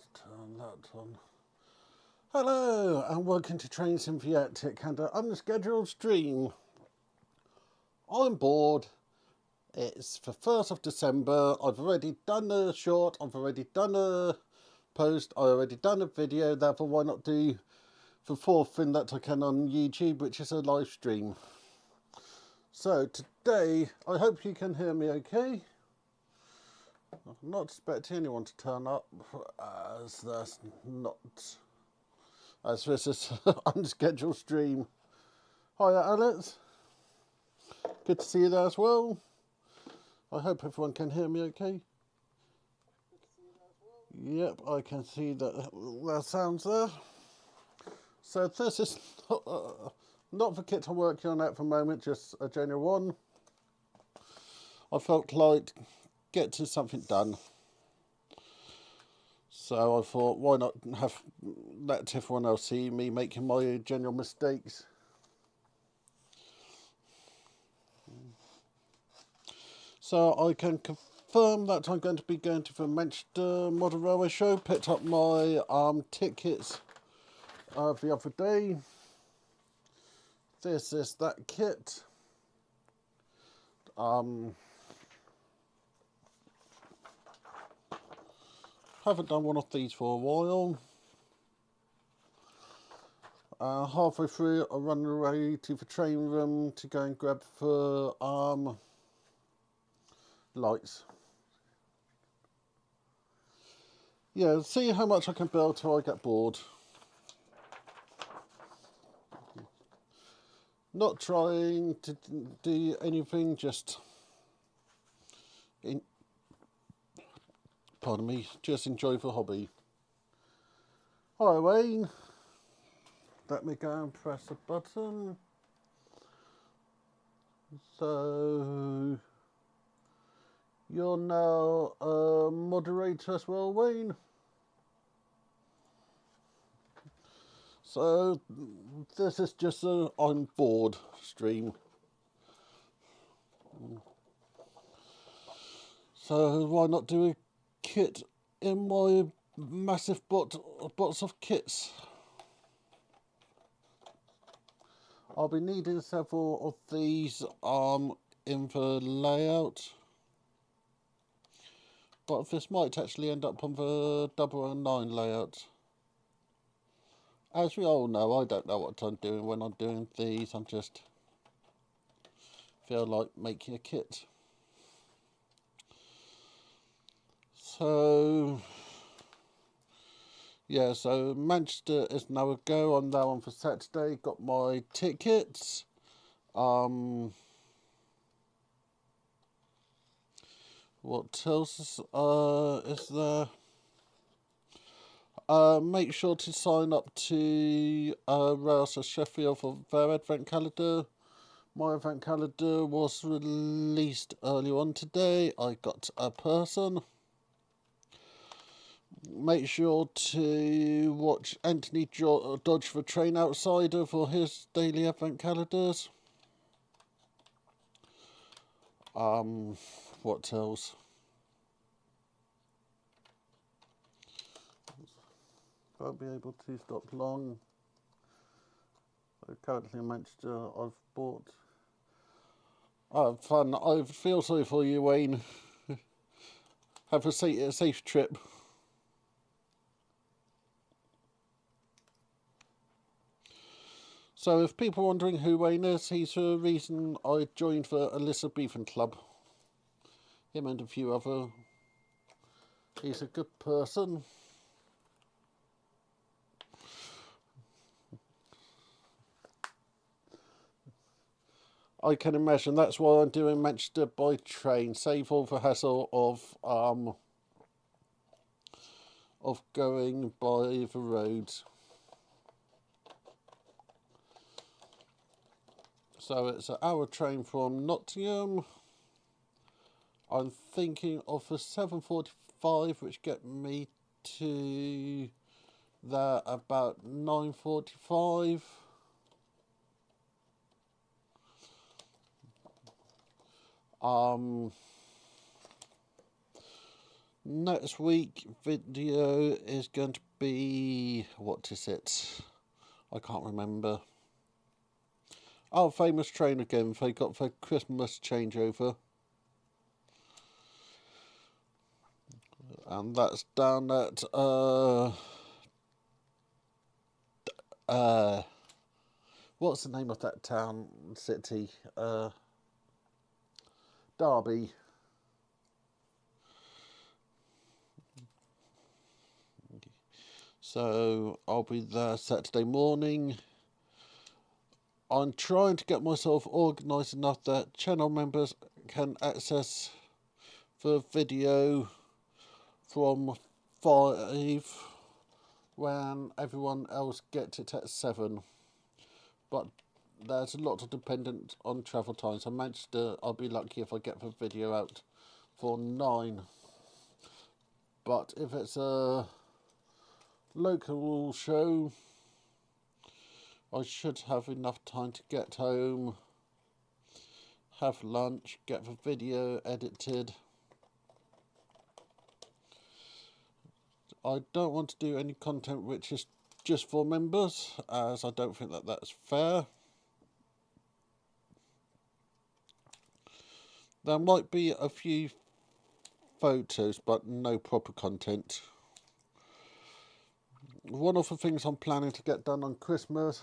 Let's turn that on. Hello and welcome to Train Symbiotic and an unscheduled stream. I'm bored. It's the 1st of December. I've already done a short, I've already done a post, I've already done a video, therefore why not do the fourth thing that I can on YouTube, which is a live stream. So today, I hope you can hear me okay. I'm not expecting anyone to turn up, as this is an unscheduled stream. Hi Alex, good to see you there as well. I hope everyone can hear me okay. Yep, I can see that there sounds there. So this is not the kit I'm working on at the moment, just a general one. I felt like getting something done. So I thought, why not let everyone else see me making my general mistakes. So I can confirm that I'm going to be going to the Manchester Model Railway Show. Picked up my tickets the other day. This is that kit. Haven't done one of these for a while. Halfway through, I run away to the train room to go and grab the lights. Yeah, see how much I can build till I get bored. Not trying to do anything, just pardon me, just enjoy the hobby. Hi Wayne. Let me go and press a button. So you're now a moderator as well, Wayne. So this is just a I'm bored stream. So why not do a kit in my massive box of kits? I'll be needing several of these in the layout, but this might actually end up on the 009 layout. As we all know, I don't know what I'm doing when I'm doing these. I'm just feel like making a kit. So yeah, so Manchester is now a go. I'm now on for Saturday. Got my tickets. What else is there? Make sure to sign up to Rails of Sheffield for their advent calendar. My advent calendar was released earlier on today. I got a person. Make sure to watch Anthony Dodge the Train Outsider for his daily advent calendars. What else? Won't be able to stop long. So currently in Manchester, I've bought. Oh, fun! I feel sorry for you, Wayne. Have a safe trip. So if people are wondering who Wayne is, he's the reason I joined the Elizabethan Club. Him and a few other. He's a good person. I can imagine that's why I'm doing Manchester by train. Save all the hassle of going by the roads. So it's an hour train from Nottingham. I'm thinking of a 7:45, which get me to there about 9:45. Next week video is going to be, what is it? I can't remember. Oh, Famous Train again. They got their Christmas changeover. And that's down at, what's the name of that town, city? Derby. So I'll be there Saturday morning. I'm trying to get myself organised enough that channel members can access the video from 5 when everyone else gets it at 7. But there's a lot of dependent on travel times. So Manchester, I'll be lucky if I get the video out for 9. But if it's a local show, I should have enough time to get home, have lunch, get the video edited. I don't want to do any content which is just for members, as I don't think that that's fair. There might be a few photos, but no proper content. One of the things I'm planning to get done on Christmas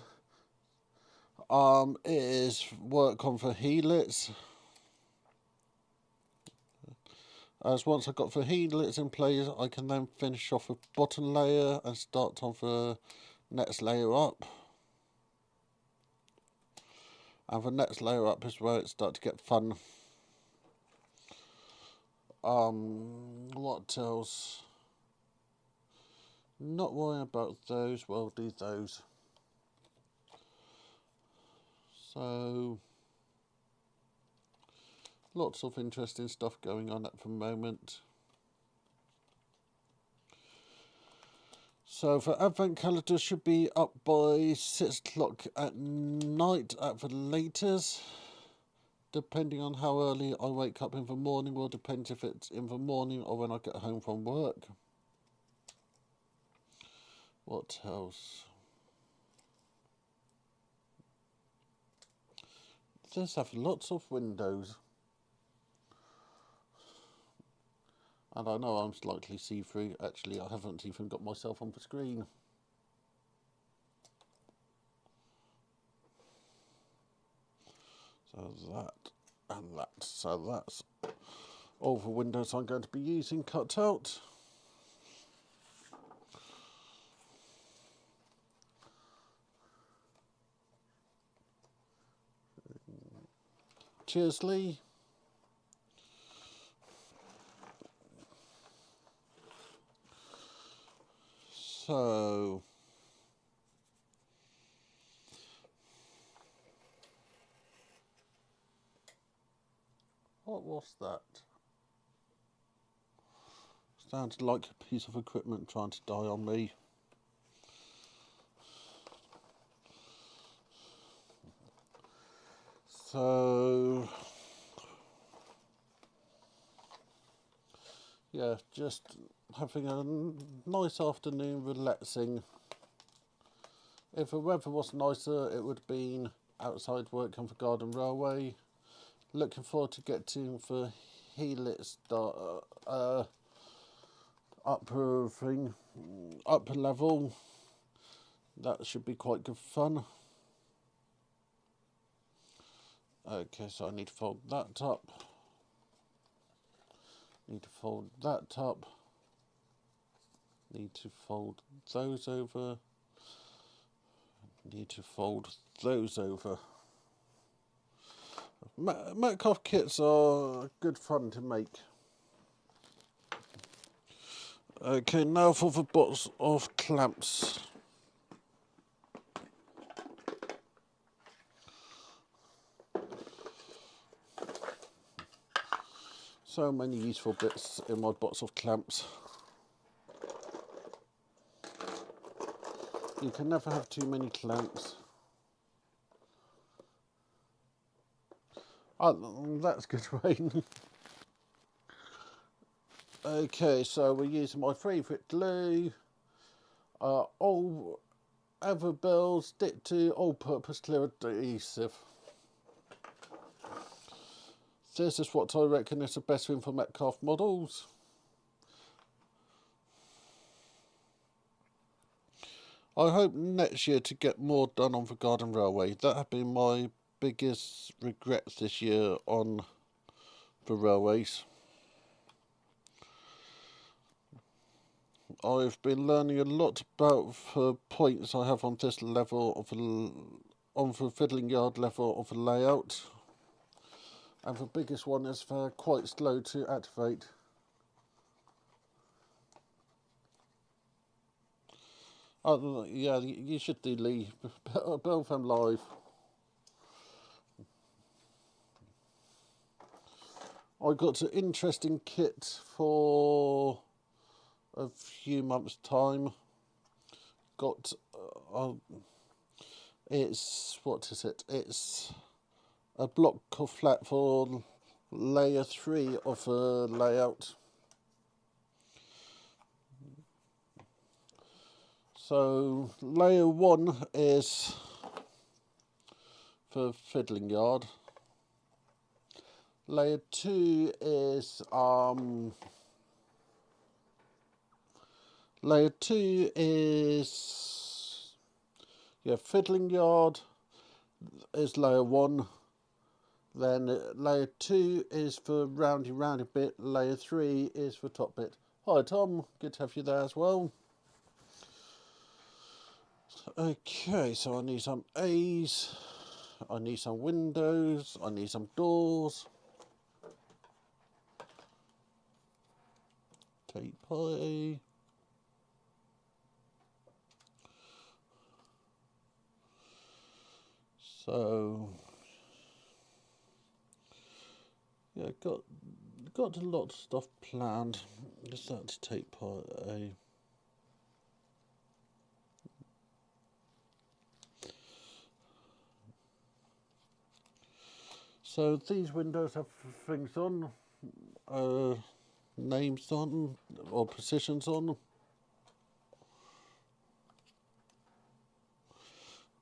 is work on the helix. As once I've got the helix in place, I can then finish off the bottom layer and start on the next layer up. And the next layer up is where it starts to get fun. What else? Not worrying about those, we'll do those. So, lots of interesting stuff going on at the moment. So the advent calendar should be up by 6 o'clock at night at the latest. Depending on how early I wake up in the morning will depend if it's in the morning or when I get home from work. What else? This have lots of windows. And I know I'm slightly see-through. Actually, I haven't even got myself on the screen. So that and that. So that's all the windows I'm going to be using cut out. Cheers, Lee. So, what was that? Sounded like a piece of equipment trying to die on me. So, yeah, just having a nice afternoon relaxing. If the weather was nicer, it would have been outside working for Garden Railway. Looking forward to getting the helix upper level. That should be quite good fun. Okay, so I need to fold that up. Need to fold that up. Need to fold those over. Need to fold those over. Metcalf kits are good fun to make. Okay, now for the box of clamps. So many useful bits in my box of clamps. You can never have too many clamps. Oh, that's good rain. Okay, so we're using my favourite glue. All Everbuild stick to all-purpose clear adhesive. This is what I reckon is the best thing for Metcalfe models. I hope next year to get more done on the Garden Railway. That have been my biggest regrets this year on the railways. I've been learning a lot about the points I have on this level of on the fiddling yard level of the layout. And the biggest one is they're quite slow to activate. Oh, yeah, you should do Lee. Build them live. I got an interesting kit for a few months' time. Got it's what is it? It's a block of flat for layer 3 of the layout. So layer 1 is for fiddling yard. Layer 2 is fiddling yard is layer 1. Then layer 2 is for roundy bit. Layer 3 is for top bit. Hi Tom, good to have you there as well. Okay, so I need some A's, I need some windows, I need some doors. Tape pie. So yeah, got a lot of stuff planned. Just that to take part A. So these windows have things on, names on, or positions on.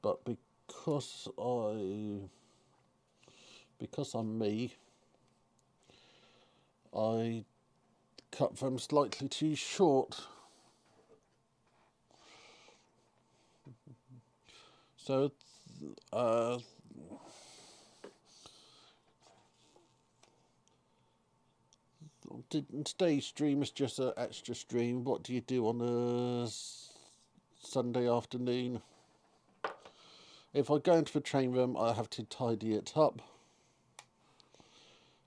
But because I'm me, I cut them slightly too short. So today's stream is just an extra stream. What do you do on a Sunday afternoon? If I go into the train room, I have to tidy it up.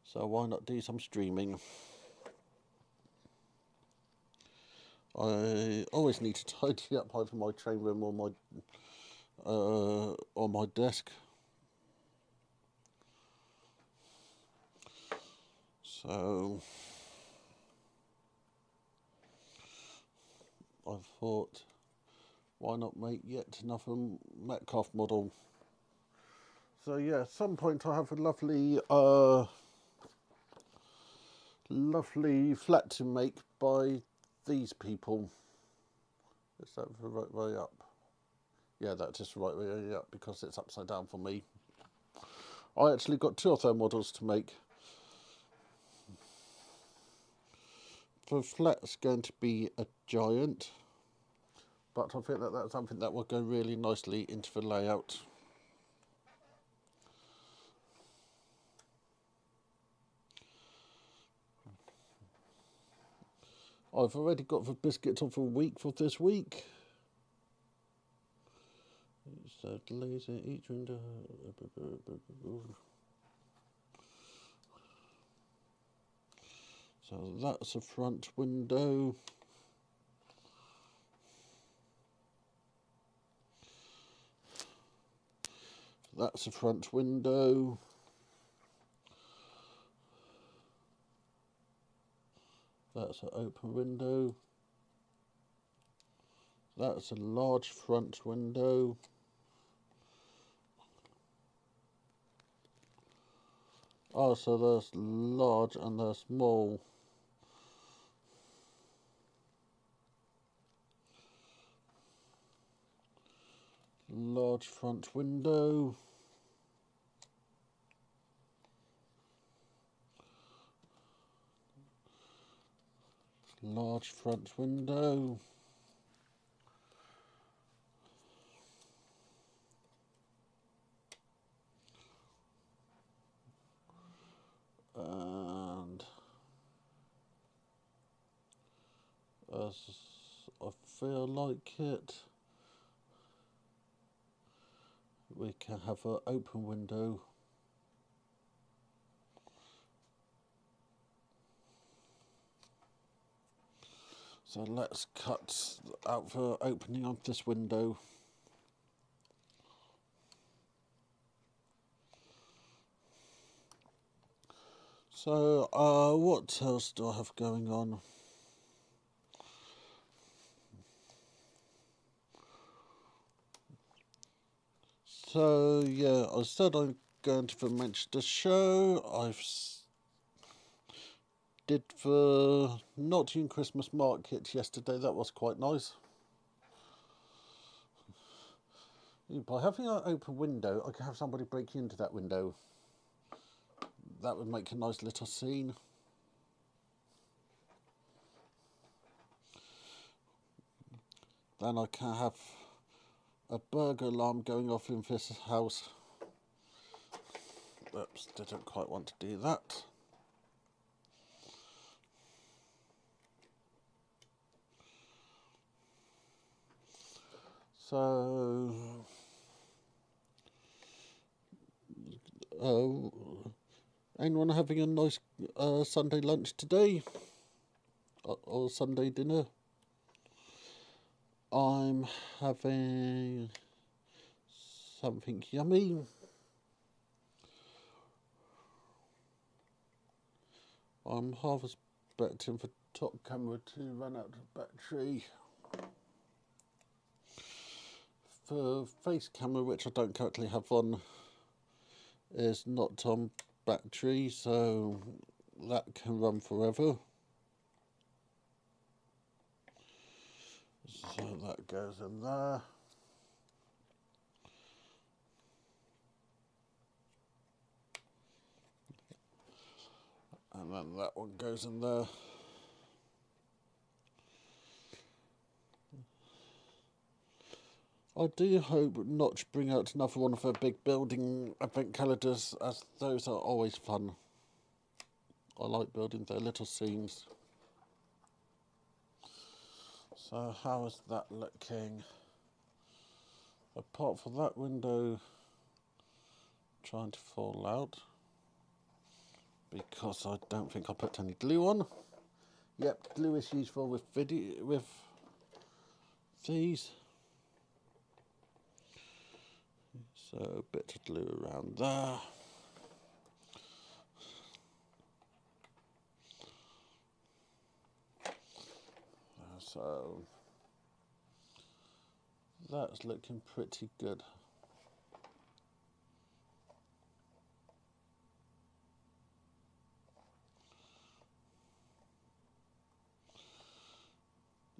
So why not do some streaming? I always need to tidy up either my train room or my desk. So I thought, why not make yet another Metcalfe model? So yeah, at some point I have a lovely flat to make by these people. Is that the right way up? Yeah, that's just the right way up because it's upside down for me. I actually got 2 of their models to make. The flat's going to be a giant, but I think that that's something that will go really nicely into the layout. I've already got the biscuits of the week for this week. So laser each window. So that's a front window. That's a front window. That's an open window. That's a large front window. Oh, so there's large and there's small. large front window, large front window, and as I feel like it, we can have an open window. So let's cut out the opening of this window. So what else do I have going on? So yeah, I said I'm going to the Manchester show. I've did the Nottingham Christmas market yesterday. That was quite nice. By having an open window, I can have somebody break into that window. That would make a nice little scene. Then I can have a burglar alarm going off in this house. Oops, didn't quite want to do that. So, anyone having a nice Sunday lunch today? Or Sunday dinner? I'm having something yummy. I'm half expecting the top camera to run out of battery. The face camera, which I don't currently have on, is not on battery, so that can run forever. So that goes in there. And then that one goes in there. I do hope Notch bring out another one of their big building event calendars, as those are always fun. I like building their little scenes. So how is that looking? Apart from that window trying to fall out, because I don't think I put any glue on. Yep, glue is useful with these. So a bit of glue around there. So that's looking pretty good.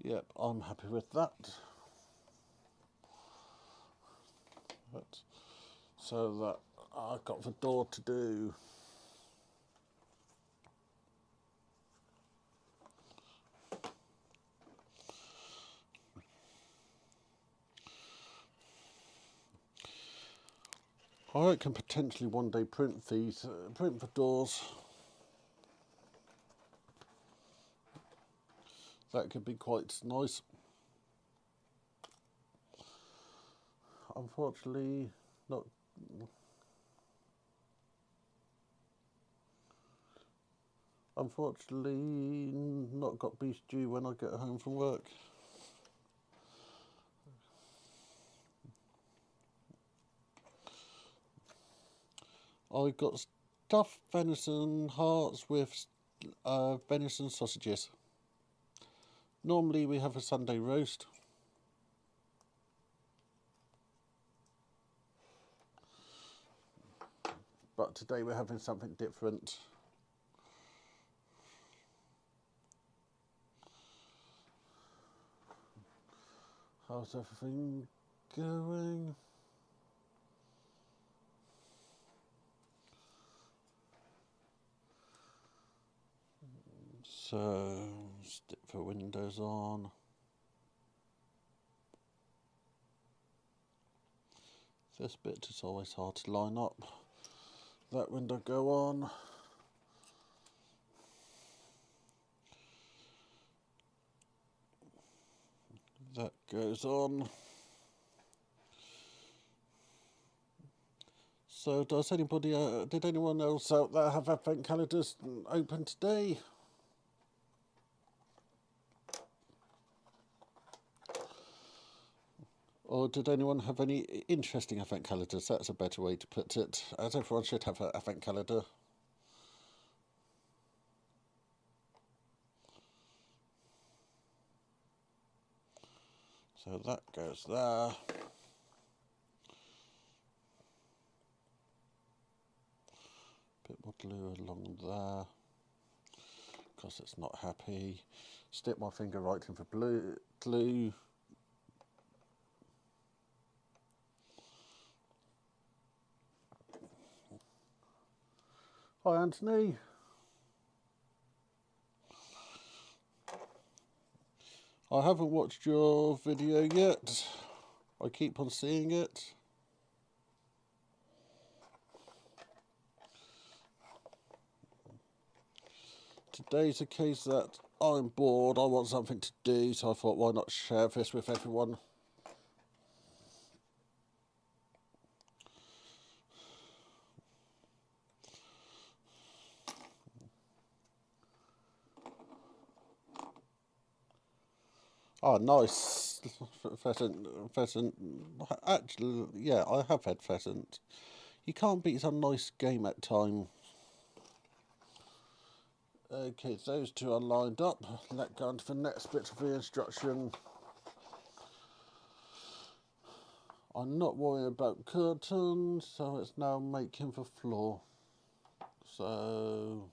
Yep, I'm happy with that. So that I've got the door to do. I can potentially one day print these, print the doors. That could be quite nice. Unfortunately, not. Unfortunately, not got beef stew when I get home from work. I got stuffed venison hearts with venison sausages. Normally we have a Sunday roast. But today we're having something different. How's everything going. So, stick for Windows on. This bit is always hard to line up. That window go on. That goes on. So does anybody, did anyone else out there have advent calendars open today? Or did anyone have any interesting advent calendars? That's a better way to put it, as everyone should have an advent calendar. So that goes there. Bit more glue along there, because it's not happy. Stick my finger right in for glue. Hi Anthony. I haven't watched your video yet. I keep on seeing it. Today's a case that I'm bored, I want something to do, so I thought why not share this with everyone. Oh, nice. Pheasant. Actually, yeah, I have had pheasant. You can't beat some nice game at time. Okay, those two are lined up. Let's go on to the next bit of the instruction. I'm not worrying about curtains, so it's now making the floor. So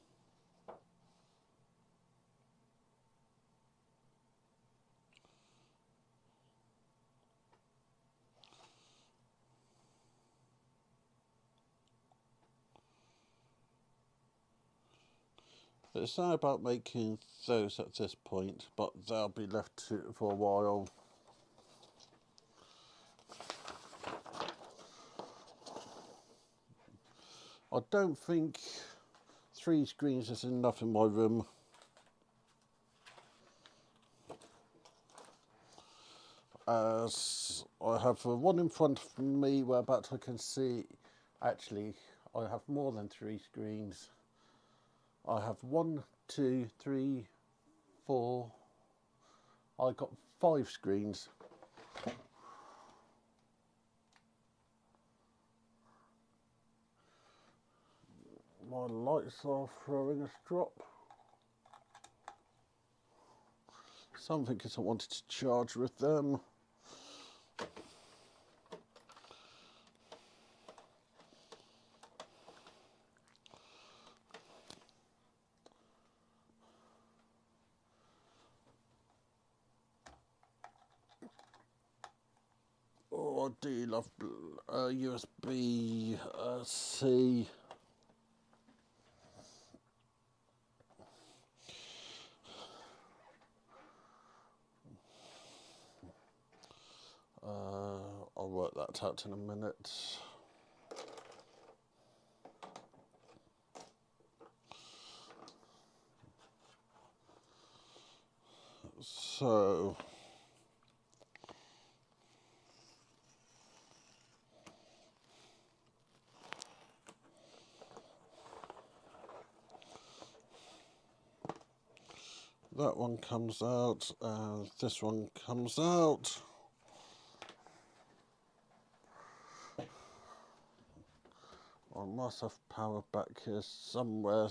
it's not about making those at this point, but they'll be left for a while. I don't think 3 screens is enough in my room. As I have one in front of me whereabouts I can see, actually I have more than 3 screens. I have 1, 2, 3, 4, I got 5 screens. My lights are throwing a drop. Something isn't wanted to charge with them. Oh, I do love USB-C. I'll work that out in a minute. So that one comes out, and this one comes out. I must have power back here somewhere,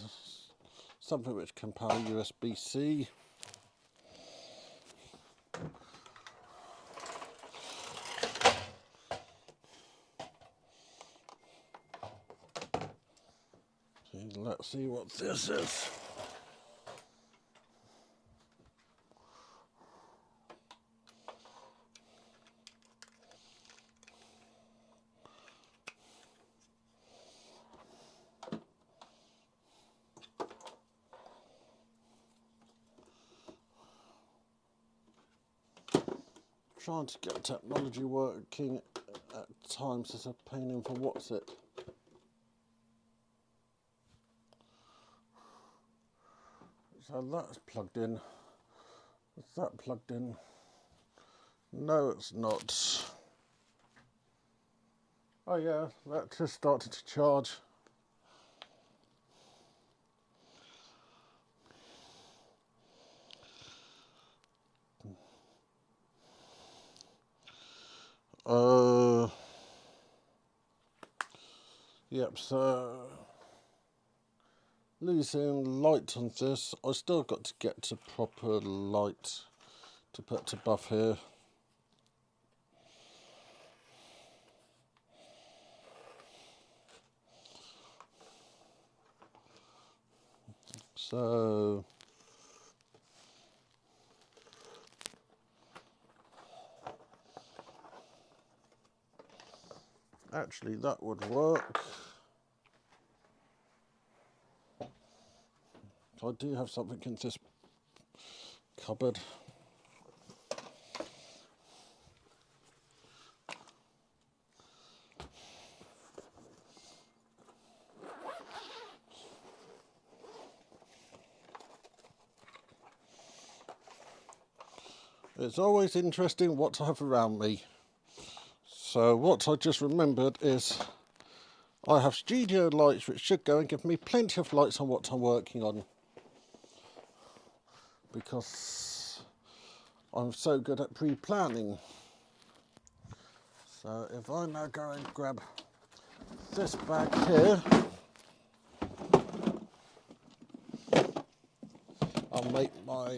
something which can power USB-C. Let's see what this is. Trying to get technology working at times is a pain in for what's it. So that's plugged in. Is that plugged in? No, it's not. Oh yeah, that just started to charge. Yep, so losing light on this. I still got to get to proper light to put above here. So actually that would work. I do have something in this cupboard. It's always interesting what I have around me. So what I just remembered is I have studio lights which should go and give me plenty of lights on what I'm working on. Because I'm so good at pre-planning. So if I now go and grab this bag here, I'll make my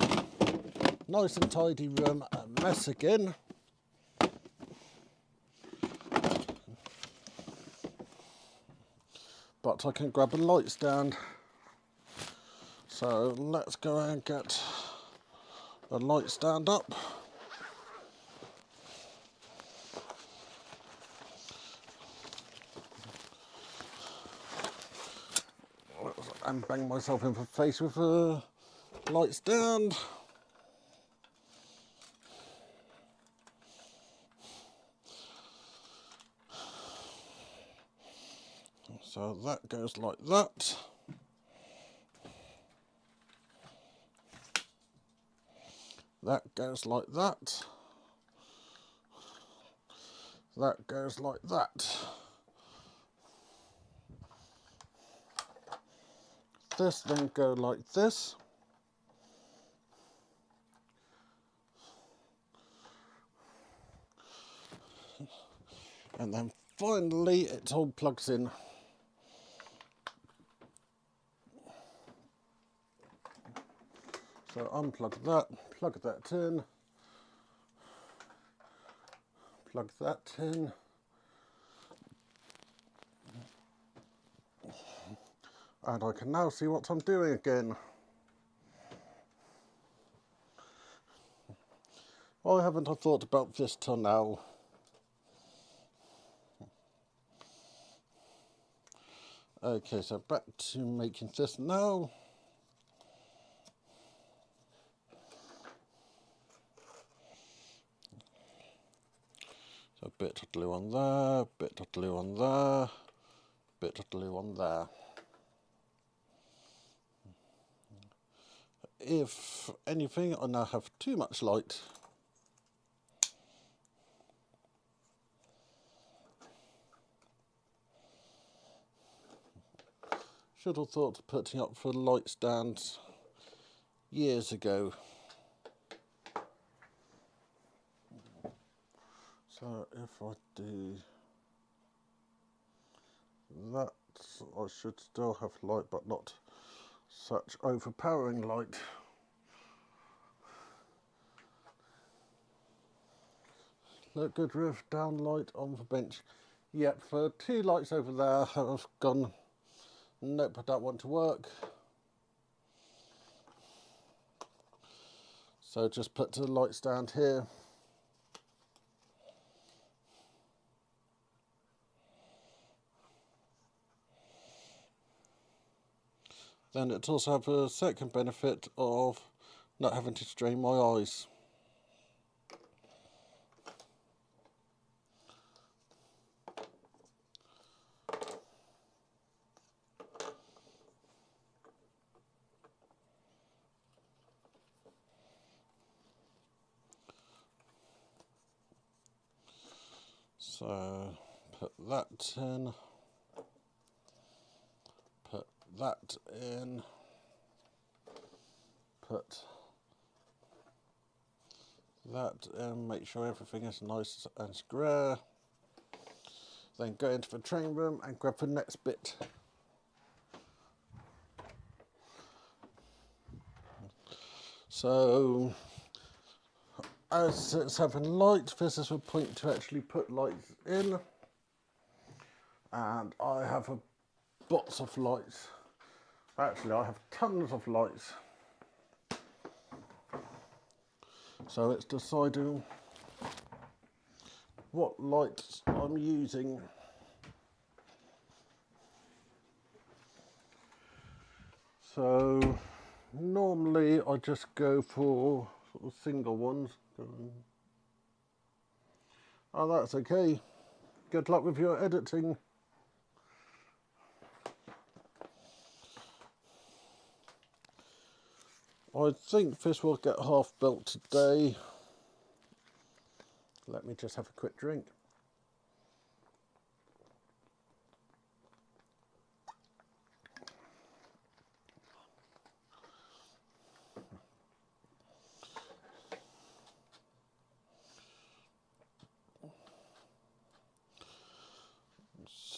nice and tidy room a mess again. But I can grab a light stand. So let's go and get a light stand up. And bang myself in the face with a light stand. So that goes like that. That goes like that. That goes like that. This then go like this. And then finally it all plugs in. So unplug that, plug that in, plug that in. And I can now see what I'm doing again. Why haven't I thought about this till now? Okay, so back to making this now. So a bit of glue on there, bit of glue on there, bit of glue on there. If anything, I now have too much light. Should have thought of putting up for light stands years ago. So if I do that, I should still have light, but not such overpowering light. Look good with down light on the bench. Yep, for two lights over there have gone. Nope, I don't want to work. So just put the light stand here. Then it also have a second benefit of not having to strain my eyes. So put that in, put that in, put that in, make sure everything is nice and square. Then go into the train room and grab the next bit. So, as it's having lights, this is a point to actually put lights in. And I have a box of lights. Actually, I have tons of lights. So it's deciding what lights I'm using. So normally I just go for sort of single ones. Oh, that's okay. Good luck with your editing. I think this will get half built today. Let me just have a quick drink.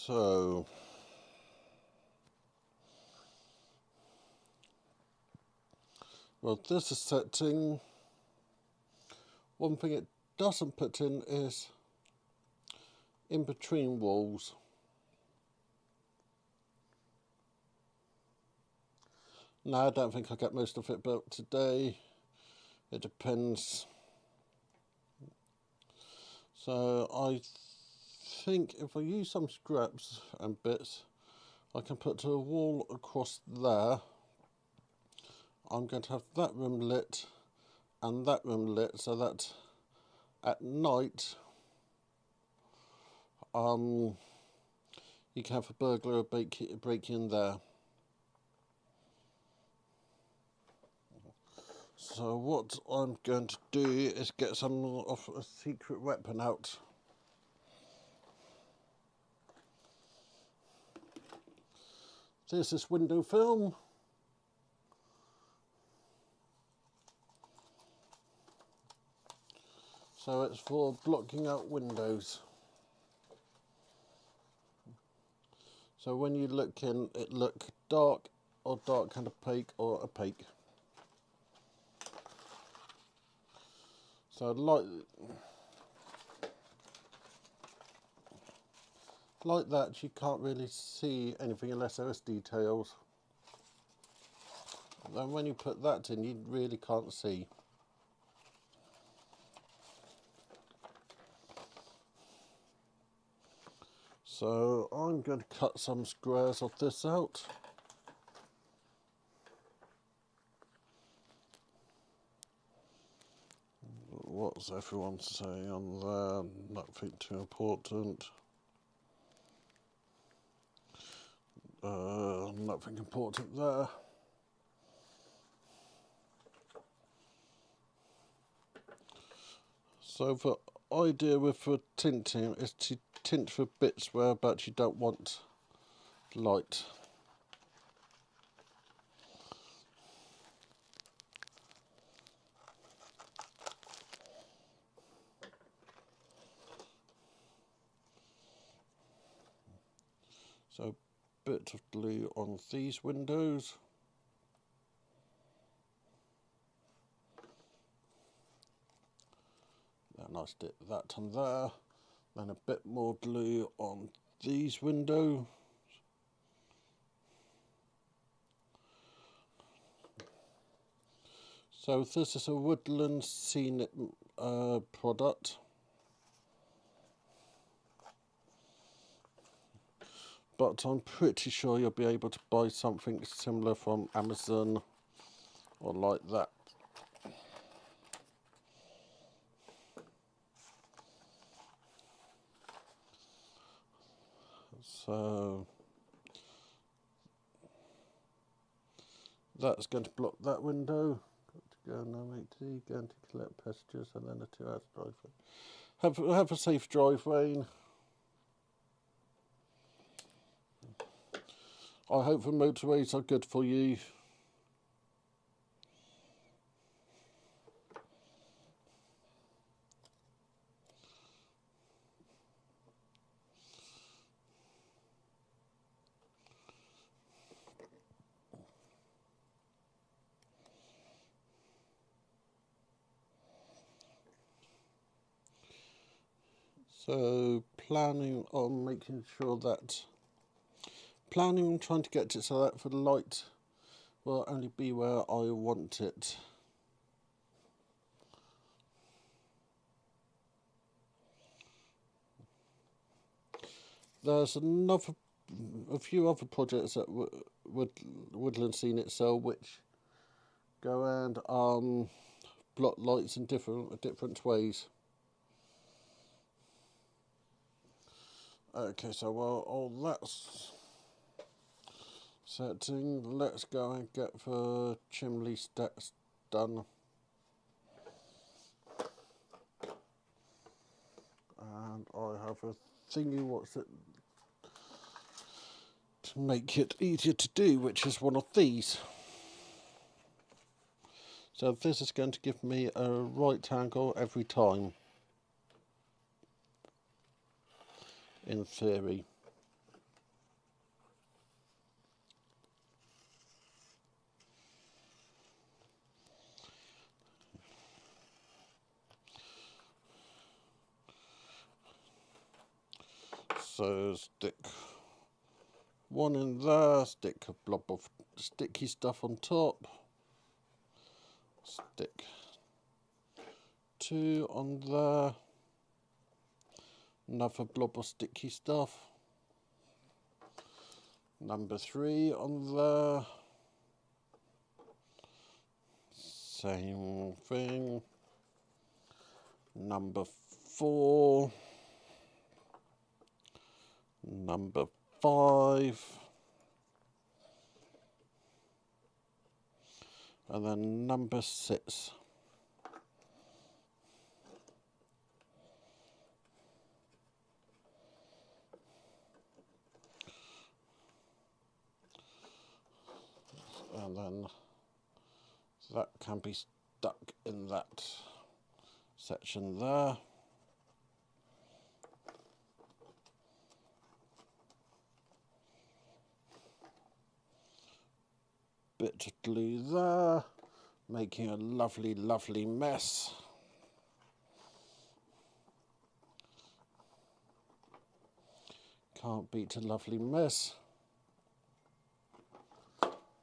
So, well, this is setting. One thing it doesn't put in is in between walls. No, I don't think I'll get most of it built today. It depends. So I think if I use some scraps and bits, I can put a wall across there. I'm going to have that room lit and that room lit so that at night you can have a burglar break in there. So what I'm going to do is get some of a secret weapon out. This is window film. So it's for blocking out windows. So when you look in, it look dark or dark and opaque or opaque. So like that, you can't really see anything unless there is details. Then when you put that in, you really can't see. So I'm going to cut some squares of this out. What's everyone saying on there? Nothing too important. Nothing important there. So the idea with the tinting is to tint for bits whereabouts you don't want light. So a bit of blue on these windows. Then I stick that on there. Then a bit more blue on these windows. So this is a woodland scenic product. But I'm pretty sure you'll be able to buy something similar from Amazon or like that. So that's going to block that window. Got to go now, matey. Going to collect passengers and then a 2-hour driveway. Have a safe driveway. I hope the motorways are good for you. So planning on making sure that, planning on trying to get it so that the light will only be where I want it. There's a few other projects that Woodland Scene itself which go and block lights in different ways. Okay, so while all that's setting, let's go and get the chimney stacks done. And I have a thingy to make it easier to do, which is one of these. So this is going to give me a right angle every time, in theory. So stick one in there, stick a blob of sticky stuff on top, stick two on there, another blob of sticky stuff, number 3 on there, same thing, number 4, number 5, and then number 6. And then that can be stuck in that section there. Bit of glue there, making a lovely, lovely mess. Can't beat a lovely mess.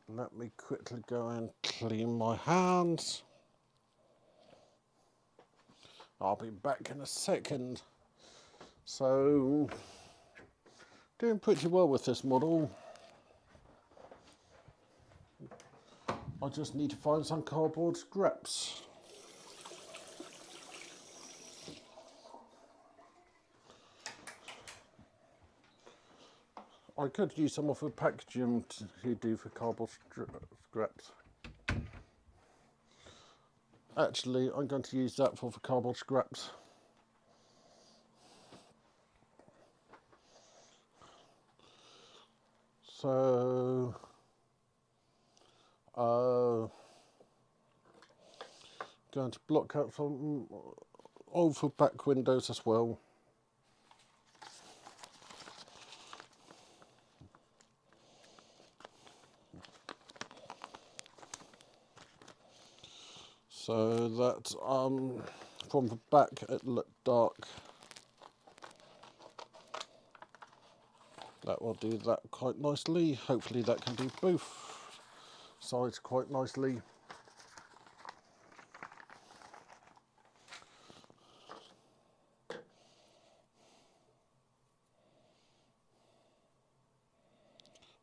Let me quickly go and clean my hands. I'll be back in a second. So, doing pretty well with this model. I just need to find some cardboard scraps. I could use some of the packaging to do for cardboard scraps. Actually, I'm going to use that for the cardboard scraps. So, going to block out some over back windows as well. So that from the back it looked dark. That will do that quite nicely. Hopefully that can do both sides quite nicely.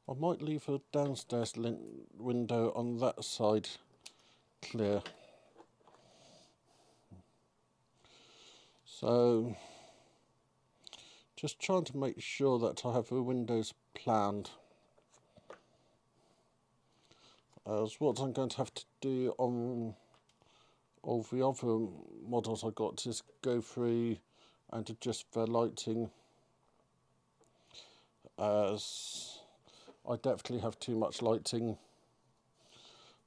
I might leave a downstairs window on that side clear. So, just trying to make sure that I have the windows planned. As what I'm going to have to do on all the other models I got is go through and adjust their lighting as I definitely have too much lighting.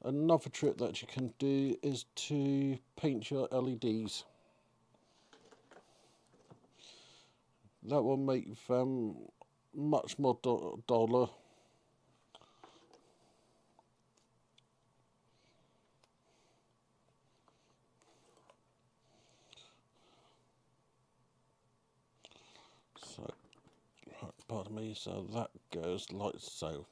Another trick that you can do is to paint your LEDs. That will make them much more duller. So, pardon me, so that goes like so.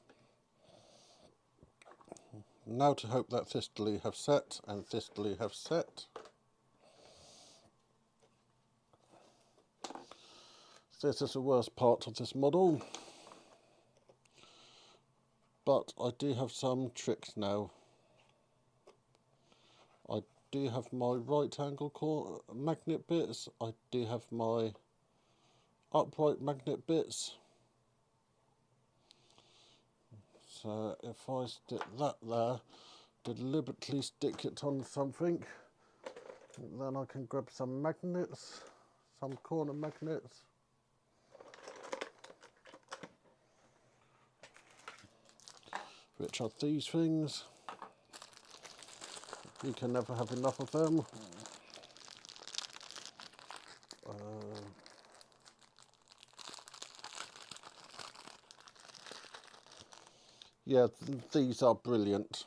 Now to hope that thistly have set and thistly have set. This is the worst part of this model, but I do have some tricks now. I do have my right angle magnet bits, I do have my upright magnet bits. So if I stick that there, deliberately stick it on something, then I can grab some magnets, some corner magnets. Which are these things. You can never have enough of them. Yeah, these are brilliant.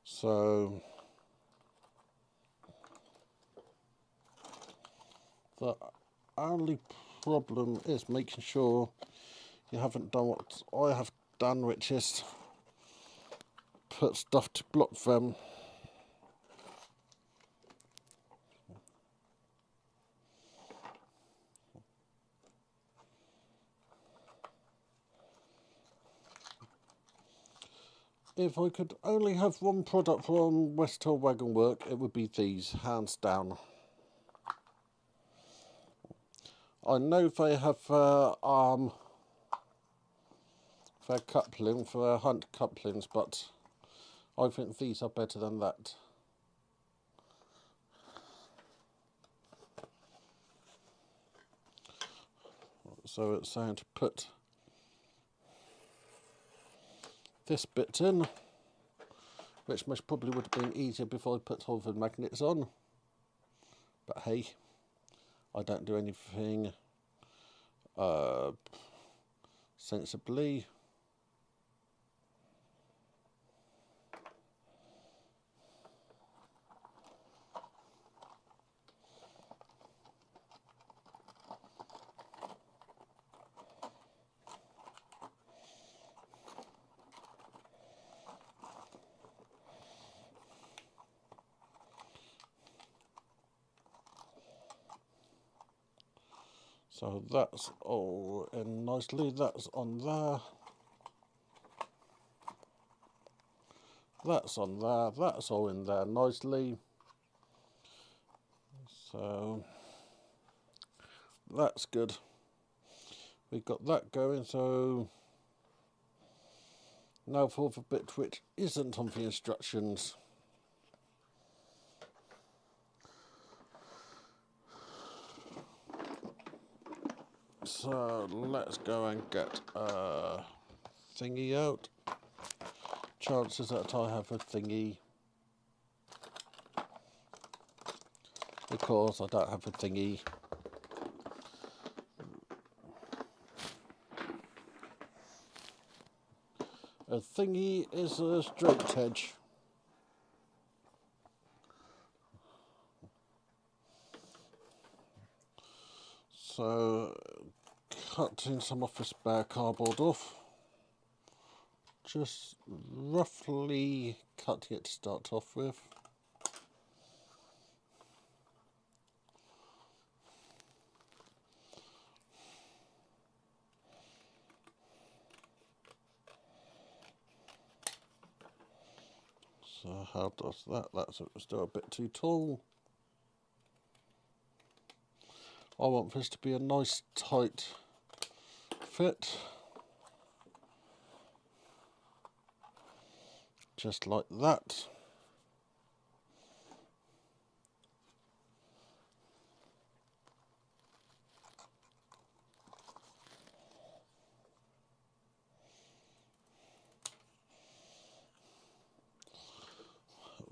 So the only problem is making sure you haven't done what I have done, which is put stuff to block them. If I could only have one product from West Hill Wagon Work, it would be these, hands down. I know they have their coupling, for their hunt couplings, but I think these are better than that. So it's saying to put this bit in, which most probably would have been easier before I put all the magnets on. But hey, I don't do anything sensibly. So that's all in nicely, that's on there. That's on there, that's all in there nicely. So that's good. We've got that going, so now for the bit which isn't on the instructions. So let's go and get a thingy out. Chances that I have a thingy. Of course, I don't have a thingy. A thingy is a straight edge. So, cutting some of the spare cardboard off. Just roughly cutting it to start off with. So how does that? That's still a bit too tall. I want this to be a nice tight fit. Just like that.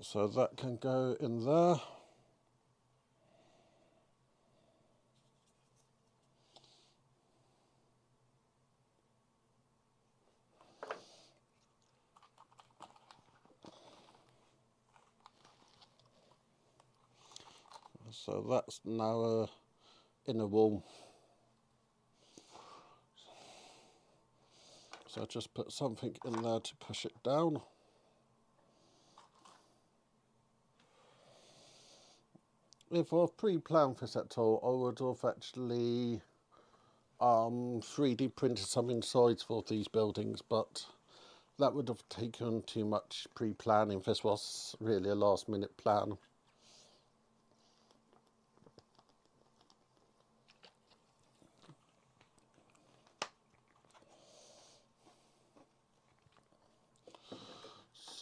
So that can go in there. So that's now a inner wall. So just put something in there to push it down. If I've pre-planned this at all, I would have actually 3D printed some insides for these buildings, but that would have taken too much pre-planning. This was really a last minute plan.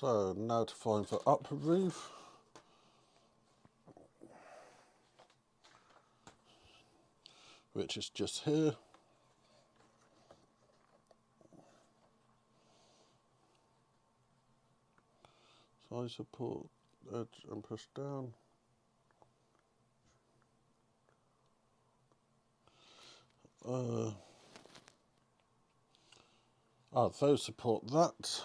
So now to find the upper roof. Which is just here. Side support, edge and push down. Those support that.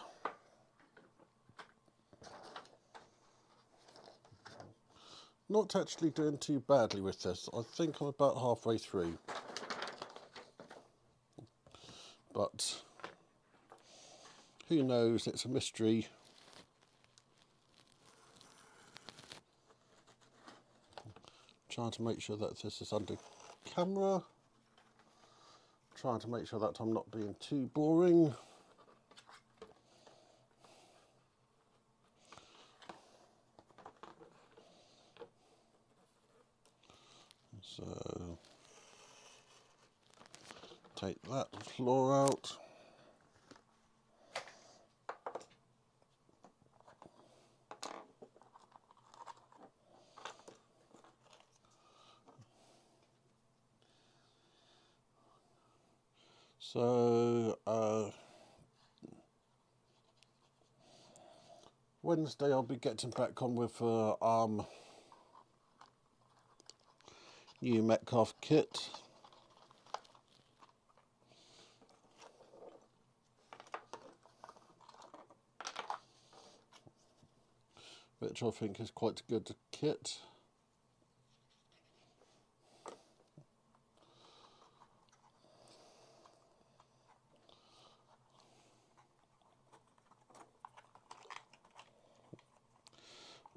Not actually doing too badly with this. I think I'm about halfway through. But who knows, it's a mystery. Trying to make sure that this is under camera. Trying to make sure that I'm not being too boring. So take that floor out. So Wednesday I'll be getting back on with new Metcalf kit. Which I think is quite a good kit.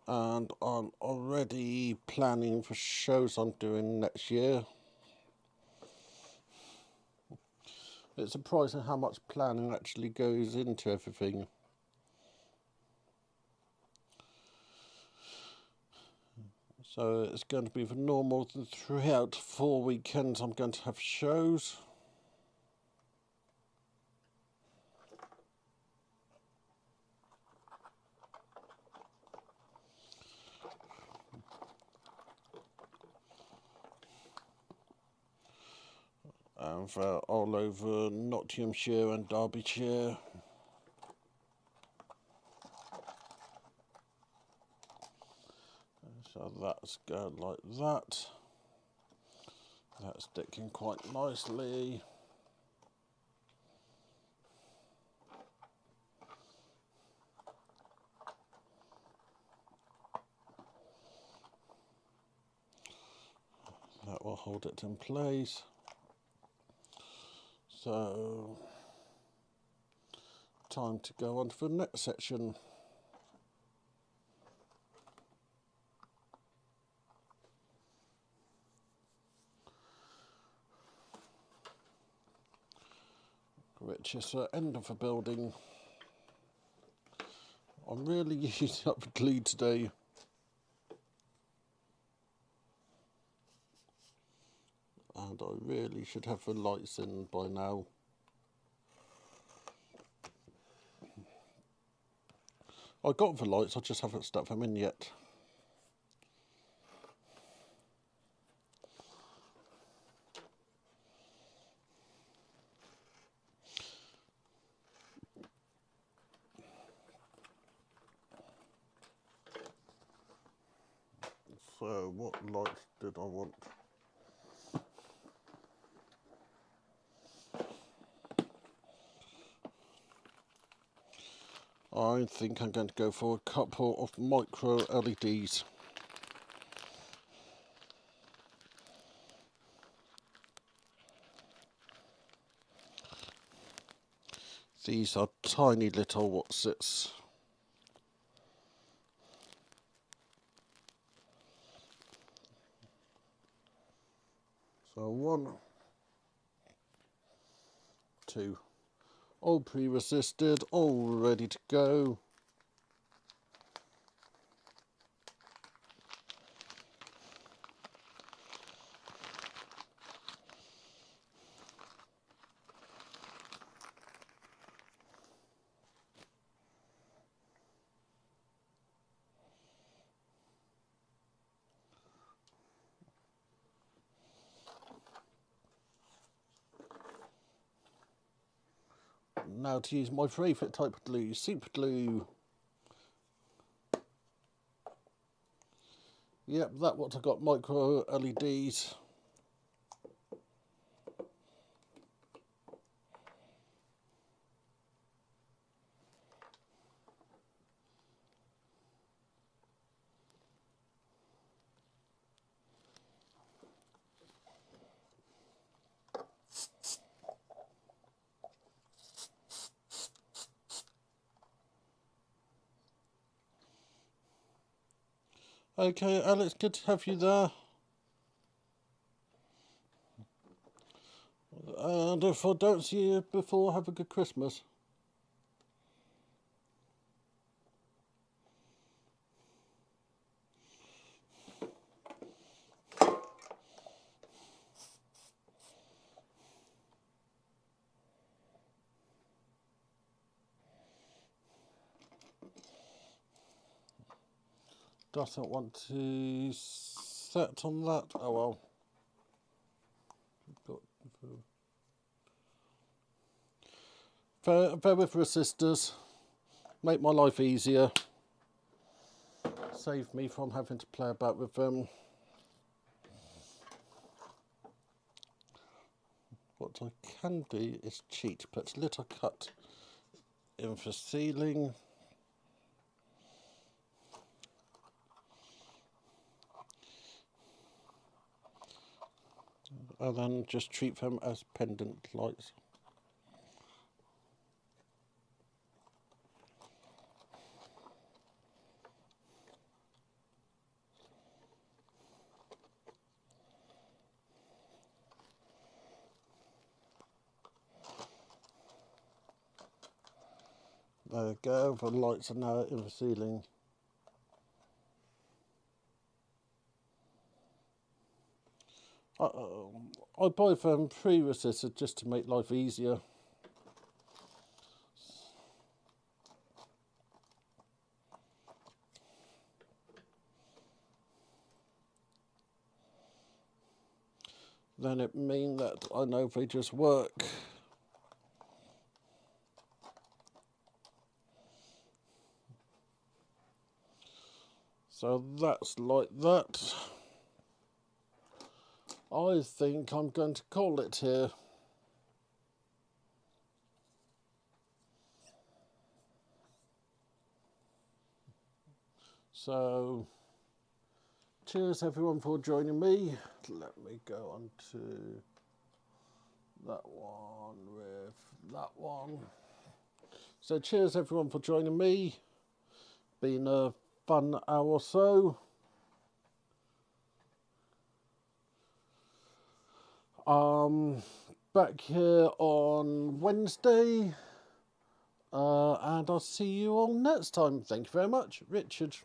And I'm already planning for shows I'm doing next year. It's surprising how much planning actually goes into everything. So it's going to be the normal throughout 4 weekends I'm going to have shows. And they're all over Nottinghamshire and Derbyshire. So that's going like that. That's sticking quite nicely. That will hold it in place. So, time to go on to the next section. Which is the end of the building. I'm really using up the glue today. And I really should have the lights in by now. I got the lights, I just haven't stuck them in yet. So what lights did I want? I think I'm going to go for a couple of micro LEDs. These are tiny little what's-its. So 1, 2, all pre-resisted, all ready to go. Now to use my favourite type of glue, super glue. Yep, that's what I got, micro LEDs. Okay, Alex, good to have you there. And if I don't see you before, have a good Christmas. Doesn't want to set on that. Oh well. Bear with resistors. Make my life easier. Save me from having to play about with them. What I can do is cheat. Put a little cut in for sealing. And then just treat them as pendant lights. There we go, the lights are now in the ceiling. I buy them pre-resisted just to make life easier. Then it means that I know they just work. So that's like that. I think I'm going to call it here. So, cheers everyone for joining me. Let me go on to that one with that one. So cheers everyone for joining me. Been a fun hour or so. Back here on Wednesday. And I'll see you all next time. Thank you very much. Richard.